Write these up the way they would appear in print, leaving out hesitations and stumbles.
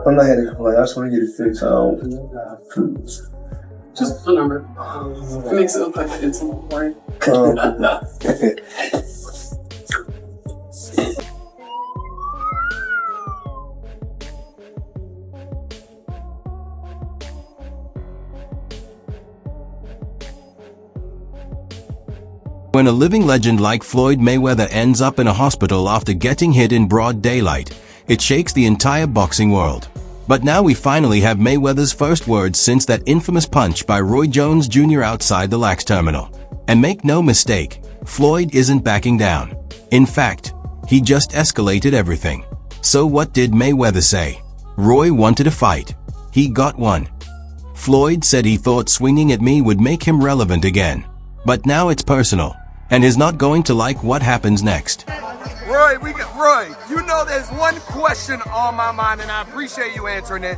I'm not here to complain. I just want to get it fixed. Just a number. It makes it look like it's boring. When a living legend like Floyd Mayweather ends up in a hospital after getting hit in broad daylight, it shakes the entire boxing world. But now we finally have Mayweather's first words since that infamous punch by Roy Jones Jr. outside the Lax terminal. And make no mistake, Floyd isn't backing down. In fact, he just escalated everything. So what did Mayweather say? Roy wanted a fight. He got one. Floyd said he thought swinging at me would make him relevant again. But now it's personal, and he's not going to like what happens next. Roy, you know there's one question on my mind, and I appreciate you answering it.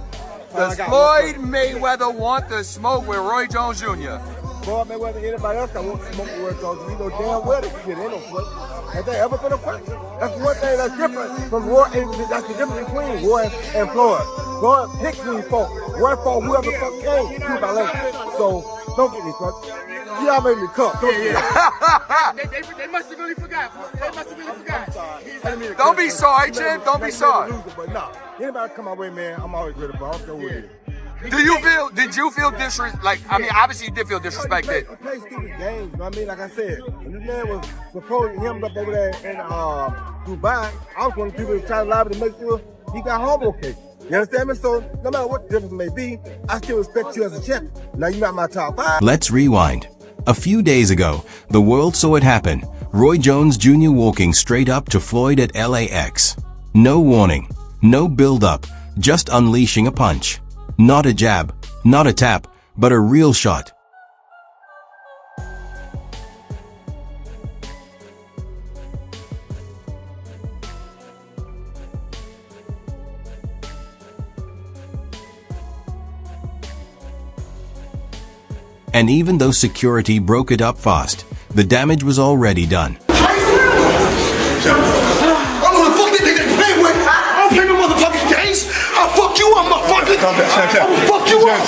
Does Floyd Mayweather want to smoke with Roy Jones Jr.? Floyd Mayweather, anybody else that wants to smoke with Roy Jones, you know damn well they can get in on Floyd. Has there ever been a fight? That's one thing that's different from Roy, that's the difference between Roy and Floyd. Floyd picked these folks. Roy fought whoever the fuck came, you by later. So, don't get me fucked. Y'all made me cut. They must have really forgot. Don't be sorry, Jim. Don't be sorry. But nah, anybody come my way, man, I'm always ready, but I don't care what it is. Did you feel disrespect? Like, I mean, obviously you did feel disrespected. I play stupid games, you know what I mean? Like I said, when this man was supposed him up over there in Dubai, I was one of the people that tried to lobby to make sure he got home okay. You understand me? So, no matter what the difference may be, I still respect you as a champion. Now, you're not my top 5. Let's rewind. A few days ago, the world saw it happen. Roy Jones Jr. walking straight up to Floyd at LAX. No warning, no build-up, just unleashing a punch. Not a jab, not a tap, but a real shot. And even though security broke it up fast, the damage was already done. I don't know the fuck they think they playing with. I don't play no motherfucking games. I'll fuck you up, motherfucker. I'll fuck you up.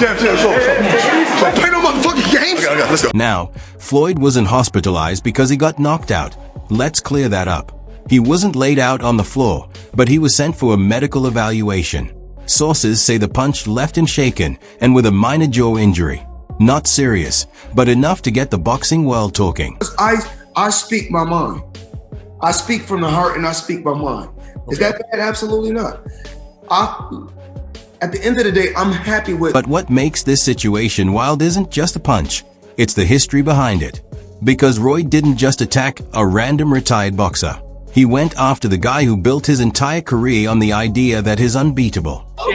Don't play no motherfucking games. Let's go. Now, Floyd wasn't hospitalized because he got knocked out. Let's clear that up. He wasn't laid out on the floor, but he was sent for a medical evaluation. Sources say the punch left him shaken and with a minor jaw injury. Not serious, but enough to get the boxing world talking. I speak my mind. I speak from the heart and I speak my mind. Is that bad? Absolutely not. At the end of the day, I'm happy with. But what makes this situation wild isn't just a punch. It's the history behind it. Because Roy didn't just attack a random retired boxer. He went after the guy who built his entire career on the idea that he's unbeatable. For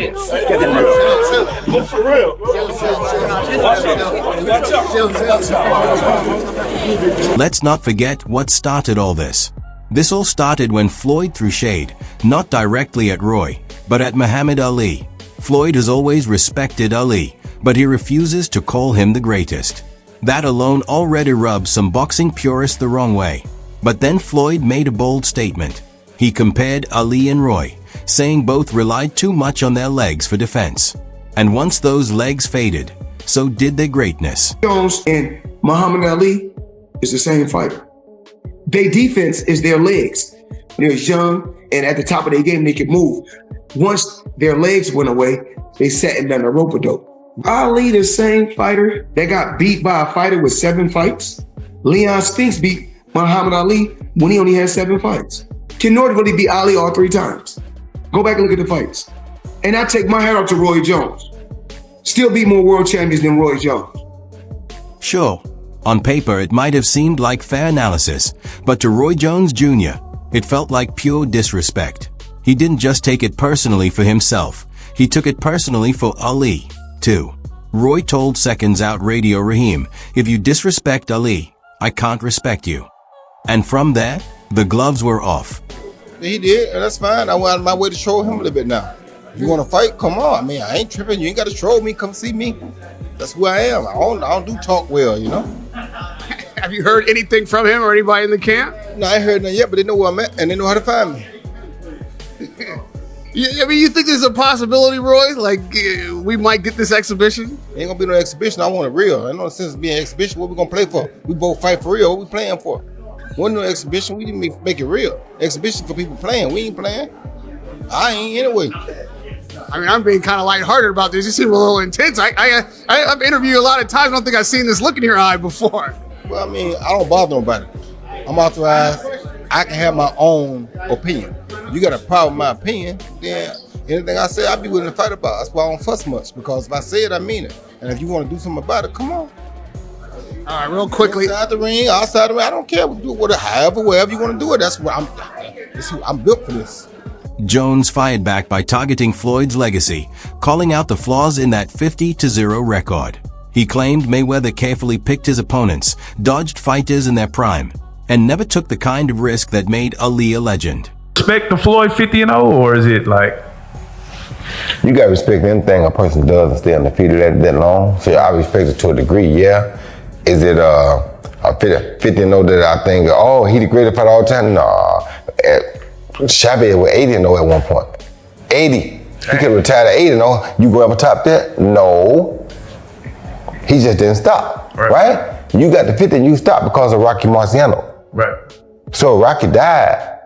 real. Let's not forget what started all this. This all started when Floyd threw shade, not directly at Roy, but at Muhammad Ali. Floyd has always respected Ali, but he refuses to call him the greatest. That alone already rubs some boxing purists the wrong way. But then Floyd made a bold statement. He compared Ali and Roy, saying both relied too much on their legs for defense. And once those legs faded, so did their greatness. Jones and Muhammad Ali is the same fighter. Their defense is their legs. They're young, and at the top of their game, they can move. Once their legs went away, they sat in the rope-a-dope. Ali, the same fighter that got beat by a fighter with 7 fights. Leon Spinks beat Muhammad Ali when he only had 7 fights. Ken Norton really beat Ali all 3 times. Go back and look at the fights. And I take my hat off to Roy Jones. Still beat more world champions than Roy Jones. Sure, on paper it might have seemed like fair analysis, but to Roy Jones Jr., it felt like pure disrespect. He didn't just take it personally for himself, he took it personally for Ali, too. Roy told Seconds Out Radio Raheem, "If you disrespect Ali, I can't respect you." And from there, the gloves were off. He did, and that's fine. I went out of my way to troll him a little bit now. You want to fight? Come on. I mean, I ain't tripping. You ain't got to troll me. Come see me. That's who I am. I don't do talk well, you know. Have you heard anything from him or anybody in the camp? No, I ain't heard nothing yet, but they know where I'm at, and they know how to find me. I mean, you think there's a possibility, Roy? Like, we might get this exhibition? Ain't gonna be no exhibition. I want it real. Ain't no sense of being an exhibition. What we gonna play for? We both fight for real. What we playing for? Wasn't no exhibition. We didn't make it real. Exhibition for people playing. We ain't playing. I ain't anyway. I mean, I'm being kind of lighthearted about this. You seem a little intense. I've interviewed a lot of times. I don't think I've seen this look in your eye before. Well, I mean, I don't bother nobody. I'm authorized. I can have my own opinion. You got a problem with my opinion, then anything I say, I'll be willing to fight about. That's why I don't fuss much, because if I say it, I mean it. And if you want to do something about it, come on. All right, real quickly. Inside the ring, outside the ring, I don't care. We do it wherever you want to do it. That's what I'm built for this. Jones fired back by targeting Floyd's legacy, calling out the flaws in that 50-0 record. He claimed Mayweather carefully picked his opponents, dodged fighters in their prime, and never took the kind of risk that made Ali a legend. Respect the Floyd 50-0, or is it like? You gotta respect anything a person does and stay undefeated that long. So I respect it to a degree, yeah. Is it a 50-0 that I think, oh, he the greatest fighter all the time? Nah. Chavez was 80-0 at one point. 80. He could retire at 80-0. You go up top that? No. He just didn't stop, right? You got the 50 and you stopped because of Rocky Marciano. Right. So Rocky died.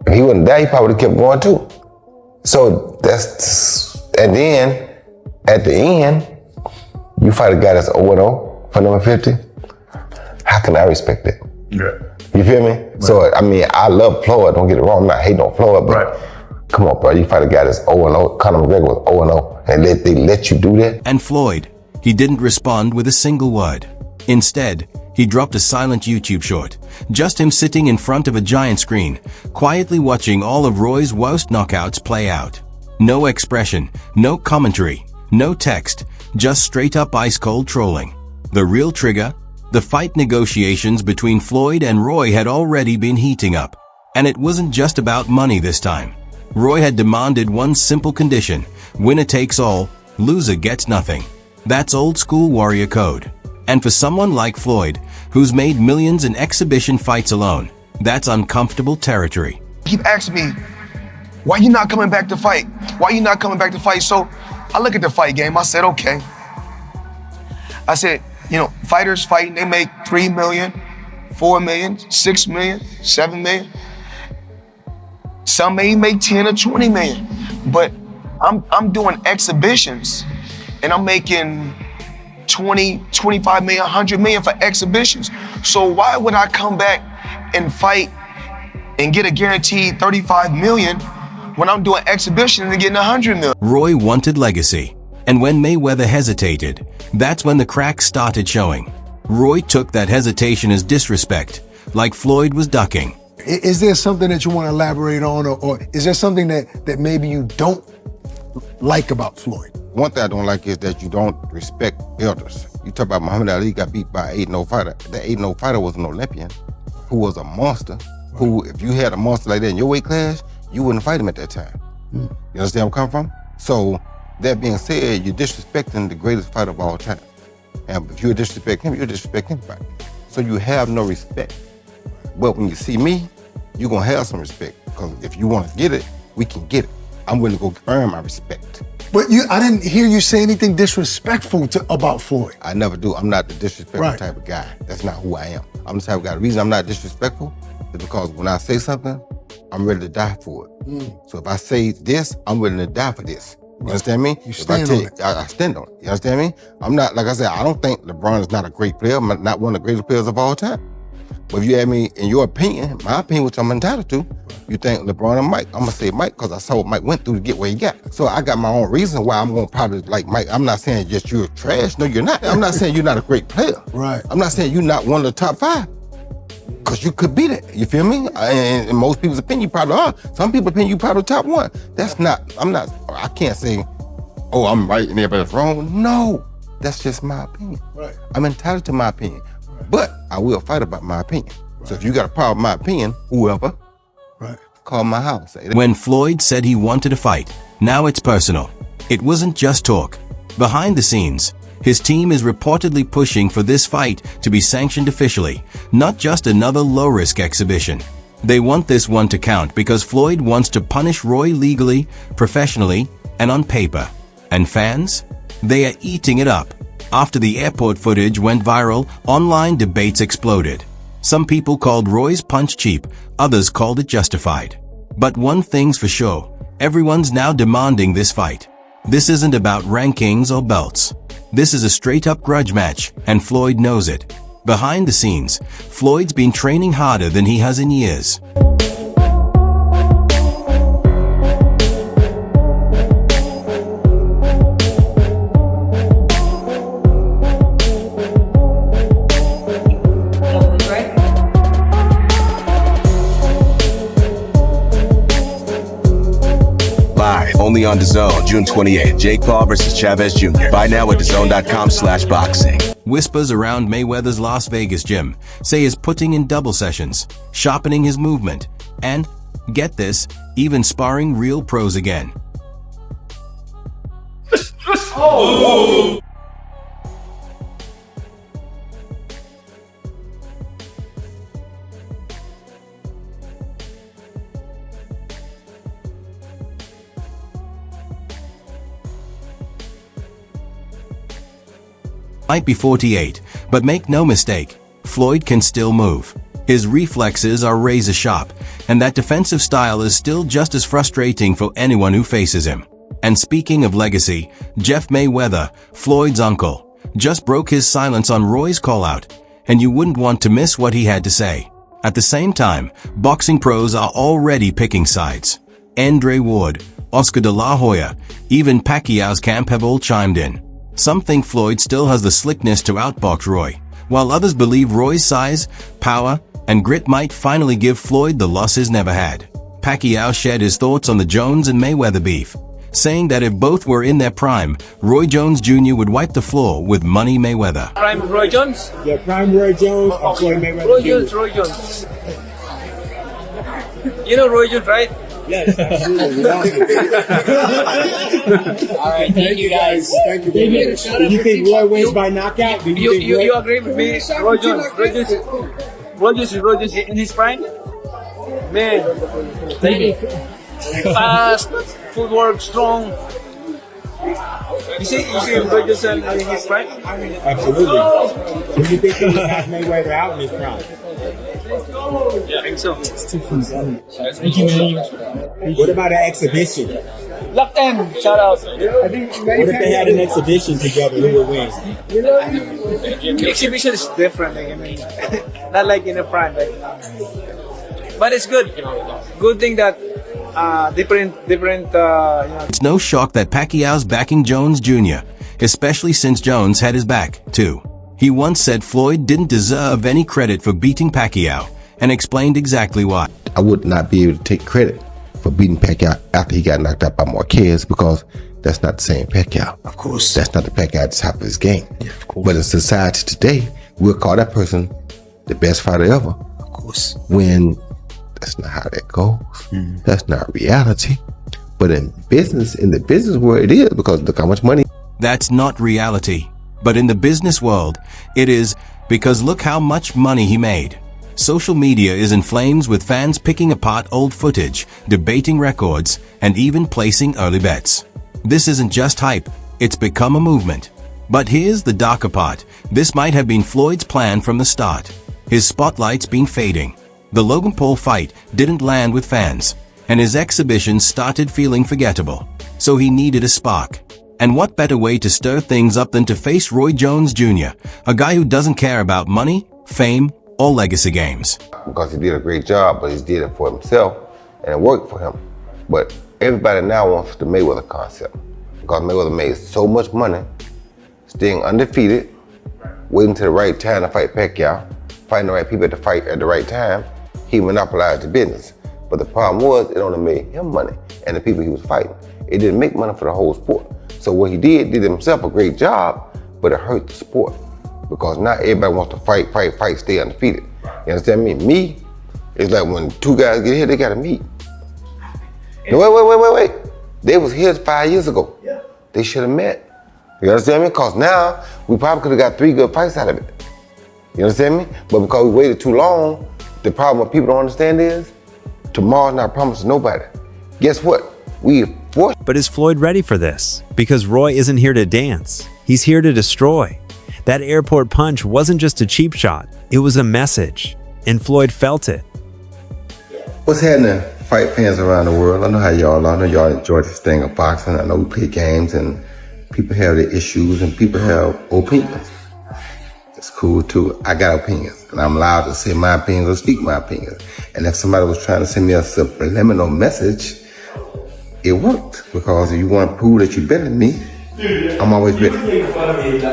If he wasn't there, he probably would have kept going too. So and then at the end, you fight a guy that's 0-0 for number 50. How can I respect it? Yeah. You feel me? Right. So, I mean, I love Floyd, don't get it wrong, I'm not hating on Floyd, but come on, bro, you fight a guy that's 0-0, Conor McGregor was 0-0, and they let you do that? And Floyd, he didn't respond with a single word. Instead, he dropped a silent YouTube short, just him sitting in front of a giant screen, quietly watching all of Roy's worst knockouts play out. No expression, no commentary, no text, just straight up ice-cold trolling. The real trigger? The fight negotiations between Floyd and Roy had already been heating up. And it wasn't just about money this time. Roy had demanded one simple condition: winner takes all, loser gets nothing. That's old school warrior code. And for someone like Floyd, who's made millions in exhibition fights alone, that's uncomfortable territory. Keep asking me, why you not coming back to fight? Why you not coming back to fight? So I look at the fight game, I said, okay. I said, you know, fighters fighting, they make 3 million, 4 million, 6 million, 7 million. Some may make 10 or 20 million. But I'm doing exhibitions and I'm making 20, 25 million, 100 million for exhibitions. So why would I come back and fight and get a guaranteed 35 million when I'm doing exhibitions and getting 100 million? Roy wanted legacy. And when Mayweather hesitated, that's when the cracks started showing. Roy took that hesitation as disrespect, like Floyd was ducking. Is there something that you want to elaborate on, or is there something that maybe you don't like about Floyd? One thing I don't like is that you don't respect elders. You talk about Muhammad Ali got beat by an 8-0 fighter. That 8-0 fighter was an Olympian who was a monster, who, if you had a monster like that in your weight class, you wouldn't fight him at that time. You understand where I'm coming from? So, that being said, you're disrespecting the greatest fighter of all time. And if you disrespect him, you disrespect anybody. So you have no respect. But when you see me, you're gonna have some respect. Because if you wanna get it, we can get it. I'm willing to go earn my respect. But I didn't hear you say anything disrespectful about Floyd. I never do. I'm not the disrespectful type of guy. That's not who I am. I'm the type of guy. The reason I'm not disrespectful is because when I say something, I'm ready to die for it. So if I say this, I'm willing to die for this. You understand me? You stand on it. I stand on it. You understand me? I'm not, like I said, I don't think LeBron is not a great player. I'm not one of the greatest players of all time. But if you ask me, in your opinion, my opinion, which I'm entitled to, you think LeBron and Mike. I'm gonna say Mike because I saw what Mike went through to get where he got. So I got my own reason why I'm gonna probably like Mike. I'm not saying just you're trash. No, you're not. I'm not saying you're not a great player. Right. I'm not saying you're not one of the top 5. Because you could be that, you feel me? And in most people's opinion, you probably are. Some people's opinion, you probably top 1. That's not, I can't say, oh, I'm right and everybody's wrong. No, that's just my opinion. Right. I'm entitled to my opinion, but I will fight about my opinion. Right. So if you got a problem with my opinion, whoever, call my house. When Floyd said he wanted to fight, now it's personal. It wasn't just talk. Behind the scenes, his team is reportedly pushing for this fight to be sanctioned officially, not just another low-risk exhibition. They want this one to count because Floyd wants to punish Roy legally, professionally, and on paper. And fans? They are eating it up. After the airport footage went viral, online debates exploded. Some people called Roy's punch cheap, others called it justified. But one thing's for sure, everyone's now demanding this fight. This isn't about rankings or belts. This is a straight-up grudge match, and Floyd knows it. Behind the scenes, Floyd's been training harder than he has in years. Live, only on DAZN, June 28th. Jake Paul versus Chavez Jr. Buy now at DAZN.com/boxing. Whispers around Mayweather's Las Vegas gym say he's putting in double sessions, sharpening his movement, and, get this, even sparring real pros again. Oh. Might be 48, but make no mistake, Floyd can still move. His reflexes are razor sharp, and that defensive style is still just as frustrating for anyone who faces him. And speaking of legacy, Jeff Mayweather, Floyd's uncle, just broke his silence on Roy's call-out, and you wouldn't want to miss what he had to say. At the same time, boxing pros are already picking sides. Andre Ward, Oscar de la Hoya, even Pacquiao's camp have all chimed in. Some think Floyd still has the slickness to outbox Roy, while others believe Roy's size, power, and grit might finally give Floyd the losses never had. Pacquiao shared his thoughts on the Jones and Mayweather beef, saying that if both were in their prime, Roy Jones Jr. would wipe the floor with Money Mayweather. Prime Roy Jones? Yeah, prime Roy Jones or Floyd Mayweather. Roy Jones. You know Roy Jones, right? Yes, absolutely. All right, thank you guys. Thank you. Do you think Roy wins by knockout? Do you agree with me? Roy Jones is in his prime? Man, thank you. Fast, footwork, strong. You see Roy Jones in his prime? Absolutely. Do you think he will have Mayweather out in his prime? Yeah, I think so. What about an exhibition? Locked in, shout out. What if they had an exhibition together? Who would win? Exhibition is different. Like, I mean, not like in a prime. Like, but it's good. Good thing that different. It's no shock that Pacquiao's backing Jones Jr., especially since Jones had his back too. He once said Floyd didn't deserve any credit for beating Pacquiao, and explained exactly why. I would not be able to take credit for beating Pacquiao after he got knocked out by Marquez because that's not the same Pacquiao. Of course. That's not the Pacquiao at the top of his game. Yeah, of course. But in society today, we'll call that person the best fighter ever. Of course. When that's not how that goes. That's not reality. But in the business world, it is, because look how much money. That's not reality. But in the business world, it is, because look how much money he made. Social media is in flames with fans picking apart old footage, debating records, and even placing early bets. This isn't just hype, it's become a movement. But here's the darker part. This might have been Floyd's plan from the start. His spotlight's been fading. The Logan Paul fight didn't land with fans, and his exhibitions started feeling forgettable. So he needed a spark. And what better way to stir things up than to face Roy Jones Jr., a guy who doesn't care about money, fame, or legacy games. Because he did a great job, but he did it for himself, and it worked for him. But everybody now wants the Mayweather concept, because Mayweather made so much money, staying undefeated, waiting till the right time to fight Pacquiao, finding the right people to fight at the right time. He monopolized the business. But the problem was, it only made him money and the people he was fighting. It didn't make money for the whole sport. So what he did himself a great job, but it hurt the sport. Because not everybody wants to fight, stay undefeated. You understand me? Me, it's like when two guys get here, they gotta meet. No, wait. They was here 5 years ago. Yeah. They should have met. You understand me? Because now, we probably could have got 3 good fights out of it. You understand me? But because we waited too long, the problem what people don't understand is tomorrow's not promised to nobody. Guess what? We forced. But is Floyd ready for this? Because Roy isn't here to dance. He's here to destroy. That airport punch wasn't just a cheap shot. It was a message. And Floyd felt it. What's happening, fight fans around the world? I know how y'all are. I know y'all enjoy this thing of boxing. I know we play games and people have their issues and people have opinions. It's cool too. I got opinions and I'm allowed to say my opinions or speak my opinions. And if somebody was trying to send me a subliminal message, it worked. Because if you want to prove that you're better than me, I'm always ready.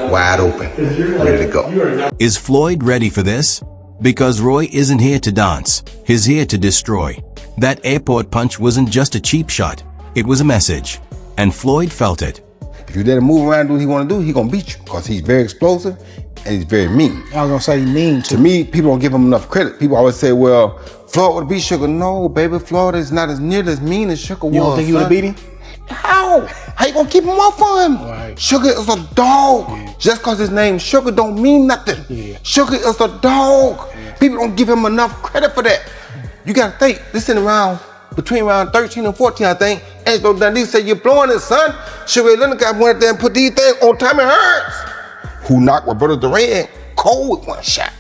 Wide open, ready to go. Is Floyd ready for this? Because Roy isn't here to dance. He's here to destroy. That airport punch wasn't just a cheap shot. It was a message. And Floyd felt it. If you let him move around and do what he want to do, he's going to beat you because he's very explosive and he's very mean. I was going to say mean too. To me, people don't give him enough credit. People always say, well, Floyd would beat Sugar. No, baby, Floyd is not as near as mean as Sugar was. You don't think he would have beat him? How? How you gonna keep him off of him? Right. Sugar is a dog. Yeah. Just cause his name Sugar don't mean nothing. Yeah. Sugar is a dog. Yeah. People don't give him enough credit for that. You gotta think, this in around, between around 13 and 14, I think, Angelo Dundee said, you're blowing it, son. Sugar Leonard got went there and put these things on Tommy Hearns, who knocked Roberto Duran cold with one shot.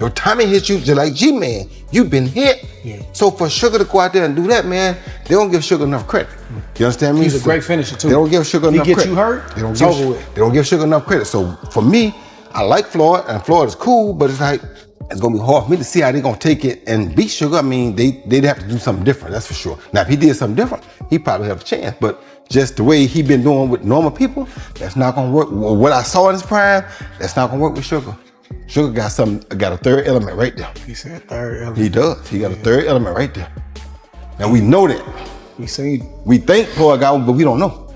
Your Tommy hits you just like G-Man. You've been hit. Yeah. So for Sugar to go out there and do that, man, they don't give Sugar enough credit. You understand me? He's a great finisher too. They don't give Sugar enough credit. He gets you hurt, they don't give Sugar enough credit. So for me, I like Floyd, and Floyd is cool, but it's like, it's gonna be hard for me to see how they're gonna take it and beat Sugar. I mean, they'd have to do something different, that's for sure. Now, if he did something different, he probably have a chance, but just the way he been doing with normal people, that's not gonna work. What I saw in his prime, that's not gonna work with Sugar. Sugar got a third element right there. He said third element. He does. He got a third element right there. Now we know that. We think Floyd got one, but we don't know.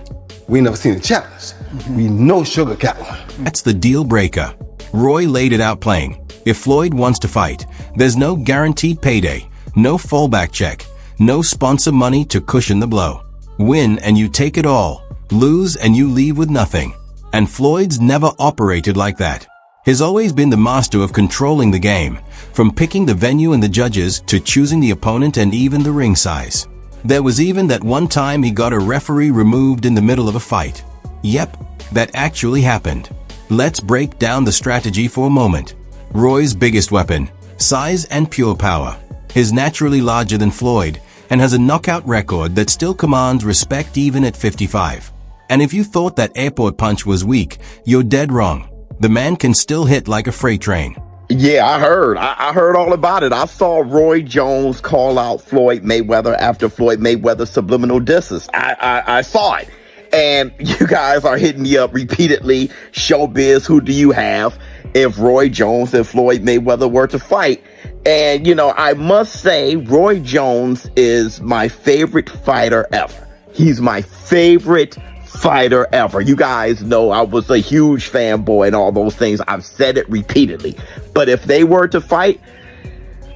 We ain't never seen a challenge. Mm-hmm. We know Sugar got one. That's the deal breaker. Roy laid it out plain. If Floyd wants to fight, there's no guaranteed payday, no fallback check, no sponsor money to cushion the blow. Win and you take it all. Lose and you leave with nothing. And Floyd's never operated like that. He's always been the master of controlling the game, from picking the venue and the judges to choosing the opponent and even the ring size. There was even that one time he got a referee removed in the middle of a fight. Yep, that actually happened. Let's break down the strategy for a moment. Roy's biggest weapon, size and pure power. He's naturally larger than Floyd and has a knockout record that still commands respect even at 55. And if you thought that airport punch was weak, you're dead wrong. The man can still hit like a freight train. Yeah, I heard. I heard all about it. I saw Roy Jones call out Floyd Mayweather after Floyd Mayweather's subliminal disses. I saw it. And you guys are hitting me up repeatedly. Showbiz, who do you have if Roy Jones and Floyd Mayweather were to fight? And, you know, I must say, Roy Jones is my favorite fighter ever. He's my favorite fighter ever. You guys know I was a huge fanboy and all those things. I've said it repeatedly. But if they were to fight,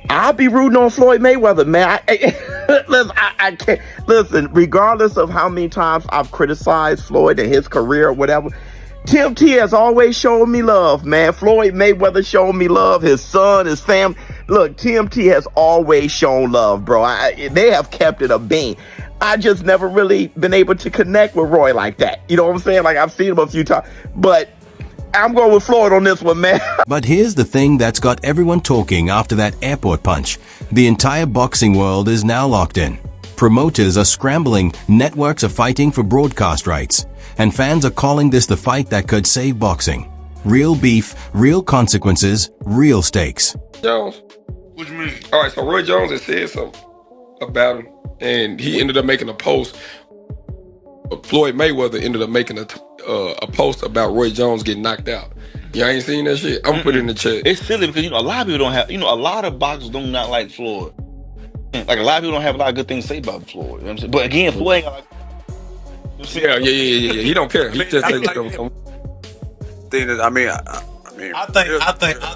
I'll be rooting on Floyd Mayweather, man. I can't. Listen, regardless of how many times I've criticized Floyd and his career or whatever, Tim T has always shown me love, man. Floyd Mayweather showed me love. His son, his family. Look, Tim T has always shown love, bro. They have kept it a bean. I just never really been able to connect with Roy like that. You know what I'm saying? Like, I've seen him a few times, but I'm going with Floyd on this one, man. But here's the thing that's got everyone talking after that airport punch. The entire boxing world is now locked in. Promoters are scrambling, networks are fighting for broadcast rights, and fans are calling this the fight that could save boxing. Real beef, real consequences, real stakes. Jones? What do you mean? All right, so Roy Jones had said something about him, and he ended up making a post. Floyd Mayweather ended up making a post about Roy Jones getting knocked out. Y'all ain't seen that shit? I'm gonna put it in the chat. It's silly because, you know, a lot of people don't have, you know, a lot of boxers do not like Floyd. Like, a lot of people don't have a lot of good things to say about Floyd. You know what I'm saying? But again, Floyd ain't got like... Yeah. He don't care. He just I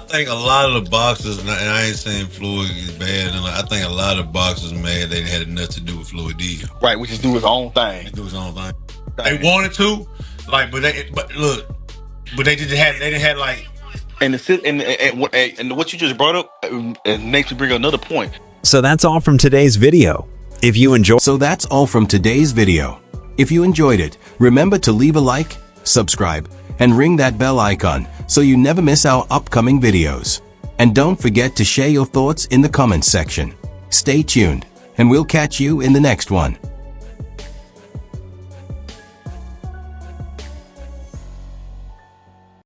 think a lot of the boxers, and I ain't saying Floyd is bad, and I think a lot of boxers mad they had enough to do with Floyd either. Right, which is do his own thing. Do his own thing. They wanted to, like, but they didn't have like And what you just brought up it makes me bring up another point. So that's all from today's video. If you enjoyed If you enjoyed it, remember to leave a like, subscribe, and ring that bell icon so you never miss our upcoming videos. And don't forget to share your thoughts in the comments section. Stay tuned, and we'll catch you in the next one.